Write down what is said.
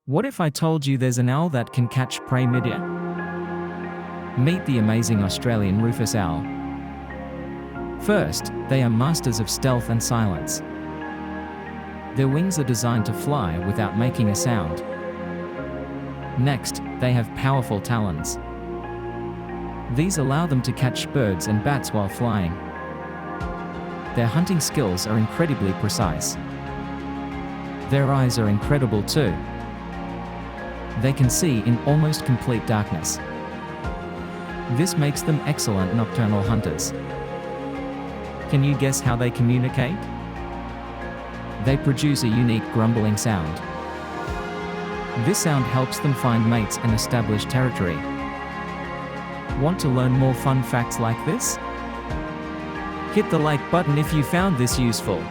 What if I told you there's an owl that can catch prey midair? Meet the amazing Australian Rufous Owl. First, they are masters of stealth and silence. Their wings are designed to fly without making a sound. Next, they have powerful talons. These allow them to catch birds and bats while flying. Their hunting skills are incredibly precise. Their eyes are incredible too. They can see in almost complete darkness. This makes them excellent nocturnal hunters. Can you guess how they communicate? They produce a unique grumbling sound. This sound helps them find mates and establish territory. Want to learn more fun facts like this? Hit the like button if you found this useful.